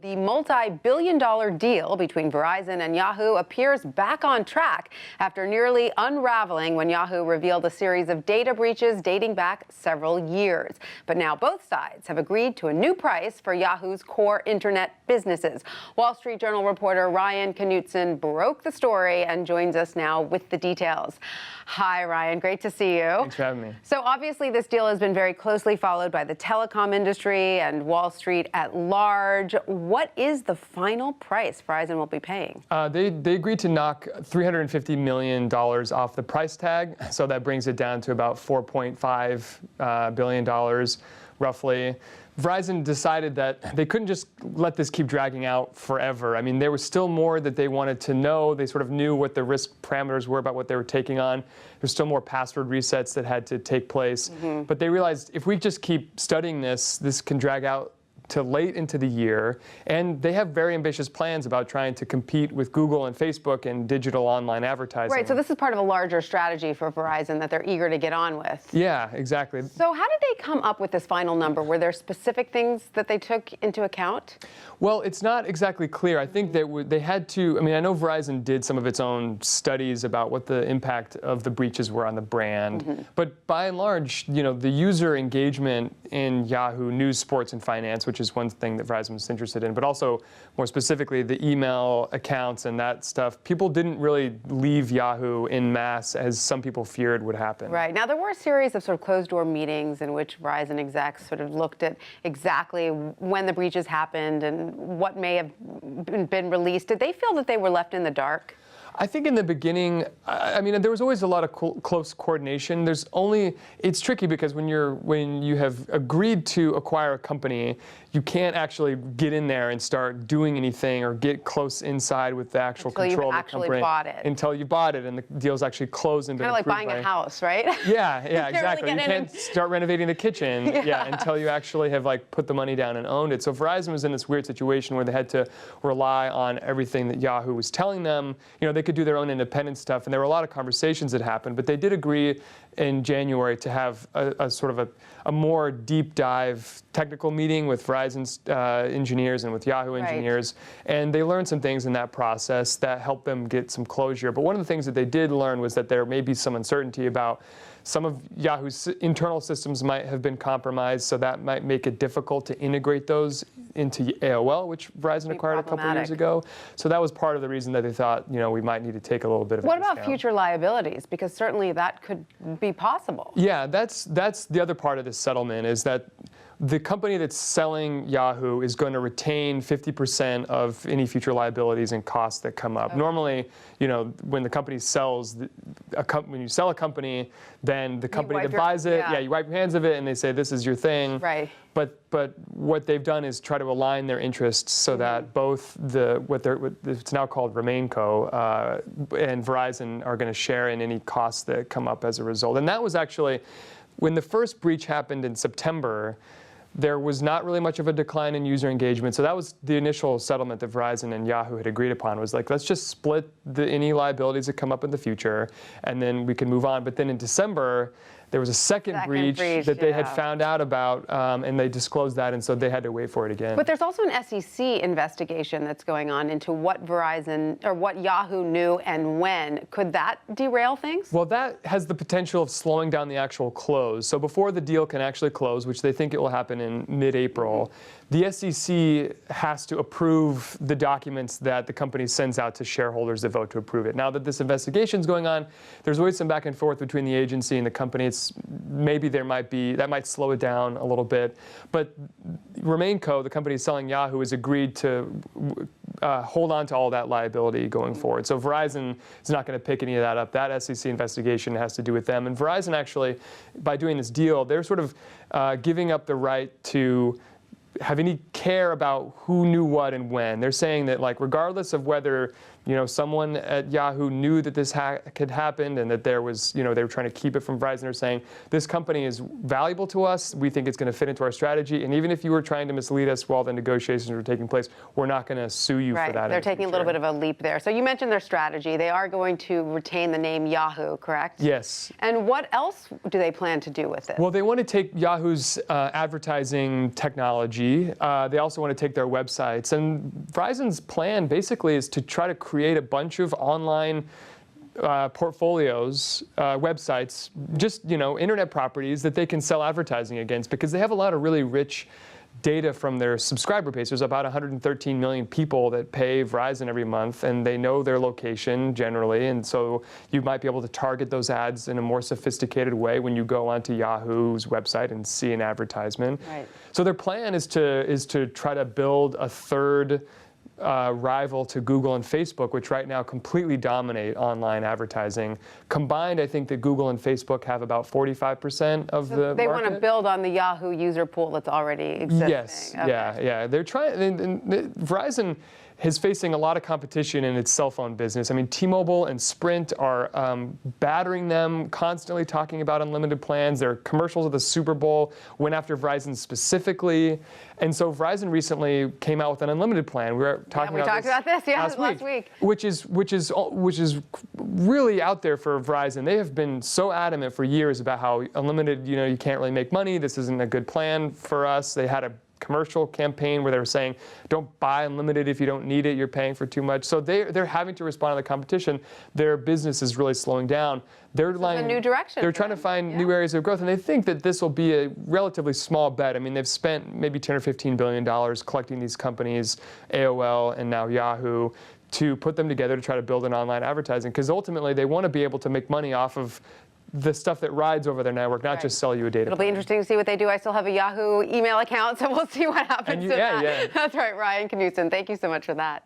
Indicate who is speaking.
Speaker 1: The multi-billion-dollar deal between Verizon and Yahoo appears back on track after nearly unraveling when Yahoo revealed a series of data breaches dating back several years. But now both sides have agreed to a new price for Yahoo's core internet businesses. Wall Street Journal reporter Ryan Knutson broke the story and joins us now with the details. Hi, Ryan. Great to see you.
Speaker 2: Thanks for having me. So
Speaker 1: obviously this deal has been very closely followed by the telecom industry and Wall Street at large. What is the final price Verizon will be paying?
Speaker 2: They agreed to knock $350 million off the price tag, so that brings it down to about $4.5 billion, roughly. Verizon decided that they couldn't just let this keep dragging out forever. I mean, there was still more that they wanted to know. They sort of knew what the risk parameters were about what they were taking on. There's still more password resets that had to take place. But they realized if we just keep studying this, this can drag out to late into the year, and they have very ambitious plans about trying to compete with Google and Facebook and digital online advertising.
Speaker 1: Right, so this is part of a larger strategy for Verizon that they're eger to get on with.
Speaker 2: Yeah, exactly.
Speaker 1: So how did they come up with this final number? Were there specific things that they took into account?
Speaker 2: Well, it's not exactly clear. I think that they had to, I mean, I know Verizon did some of its own studies about what the impact of the breaches were on the brand, but by and large, you know, the user engagement in Yahoo News, Sports, and Finance, which is one thing that Verizon was interested in, but also more specifically the email accounts and that stuff. People didn't really leave Yahoo en masse as some people feared would happen.
Speaker 1: Right. Now, there were a series of sort of closed-door meetings in which Verizon execs sort of looked at exactly when the breaches happened and what may have been released. Did they feel that they were left in the dark?
Speaker 2: I think in the beginning, I mean, there was always a lot of close coordination. It's tricky because when you have agreed to acquire a company, you can't actually get in there and start doing anything or get close inside with the actual control of the company.
Speaker 1: Bought it.
Speaker 2: Until you bought it and the deal's actually closed and been
Speaker 1: approved. Kind of like buying a house, right?
Speaker 2: Yeah, exactly. You can't start renovating the kitchen until you actually have put the money down and owned it. So Verizon was in this weird situation where they had to rely on everything that Yahoo was telling them. You know, they could do their own independent stuff, and there were a lot of conversations that happened, but they did agree in January to have a sort of a more deep dive technical meeting with Verizon's engineers and with Yahoo engineers, and they learned some things in that process that helped them get some closure. But one of the things that they did learn was that there may be some uncertainty about some of Yahoo's internal systems might have been compromised, so that might make it difficult to integrate those into AOL, which Verizon acquired a couple of years ago. So that was part of the reason that they thought, you know, we might need to take a little bit of a discount.
Speaker 1: What about future liabilities? Because certainly that could be possible.
Speaker 2: Yeah, that's the other part of this settlement, is that the company that's selling Yahoo is going to retain 50% of any future liabilities and costs that come up. Okay. Normally, you know, when the company sells, when you sell a company, then the company that buys it, you wipe your hands of it, and they say this is your thing.
Speaker 1: Right.
Speaker 2: But what they've done is try to align their interests so that both it's now called RemainCo and Verizon are going to share in any costs that come up as a result. And that was actually, when the first breach happened in September, there was not really much of a decline in user engagement. So that was the initial settlement that Verizon and Yahoo had agreed upon, was let's just split any liabilities that come up in the future, and then we can move on. But then in December, there was a second breach that they had found out about, and they disclosed that, and so they had to wait for it again.
Speaker 1: But there's also an SEC investigation that's going on into what Verizon or what Yahoo knew and when. Could that derail things?
Speaker 2: Well, that has the potential of slowing down the actual close. So before the deal can actually close, which they think it will happen in mid-April, the SEC has to approve the documents that the company sends out to shareholders that vote to approve it. Now that this investigation is going on, there's always some back and forth between the agency and the company. Maybe that might slow it down a little bit. But RemainCo, the company selling Yahoo, has agreed to hold on to all that liability going forward. So Verizon is not going to pick any of that up. That SEC investigation has to do with them. And Verizon actually, by doing this deal, they're sort of giving up the right to have any care about who knew what and when. They're saying that, regardless of whether, you know, someone at Yahoo knew that this hack had happened and that there was, you know, they were trying to keep it from Verizon, they're saying, this company is valuable to us, we think it's going to fit into our strategy, and even if you were trying to mislead us while the negotiations were taking place, we're not going to sue you for that.
Speaker 1: They're taking a little bit of a leap there. So you mentioned their strategy. They are going to retain the name Yahoo, correct?
Speaker 2: Yes.
Speaker 1: And what else do they plan to do with it?
Speaker 2: Well, they want to take Yahoo's advertising technology 5G. They also want to take their websites. And Verizon's plan basically is to try to create a bunch of online portfolios, websites, just, internet properties that they can sell advertising against, because they have a lot of really rich data from their subscriber base. There's about 113 million people that pay Verizon every month, and they know their location generally, and so you might be able to target those ads in a more sophisticated way when you go onto Yahoo's website and see an advertisement.
Speaker 1: Right.
Speaker 2: So their plan is to try to build a third rival to Google and Facebook, which right now completely dominate online advertising. Combined, I think that Google and Facebook have about 45% of the market.
Speaker 1: They want to build on the Yahoo user pool that's already existing.
Speaker 2: Yes,
Speaker 1: Okay.
Speaker 2: yeah. They're trying. Verizon is facing a lot of competition in its cell phone business. I mean, T-Mobile and Sprint are battering them, constantly talking about unlimited plans. Their commercials at the Super Bowl went after Verizon specifically. And so Verizon recently came out with an unlimited plan. We were talking about this last week. Which is really out there for Verizon. They have been so adamant for years about how unlimited, you can't really make money. This isn't a good plan for us. They had a commercial campaign where they were saying, don't buy unlimited if you don't need it, you're paying for too much. So they're having to respond to the competition. Their business is really slowing down. They're
Speaker 1: a new direction.
Speaker 2: They're trying to find new areas of growth, and they think that this will be a relatively small bet. I mean, they've spent maybe $10 or $15 billion collecting these companies, AOL and now Yahoo, to put them together to try to build an online advertising, because ultimately they want to be able to make money off of the stuff that rides over their network, not just sell you a data
Speaker 1: It'll
Speaker 2: plan.
Speaker 1: be interesting to see what they do. I still have a Yahoo email account, so we'll see what happens to that.
Speaker 2: Yeah.
Speaker 1: That's right, Ryan Knutson. Thank you so much for that.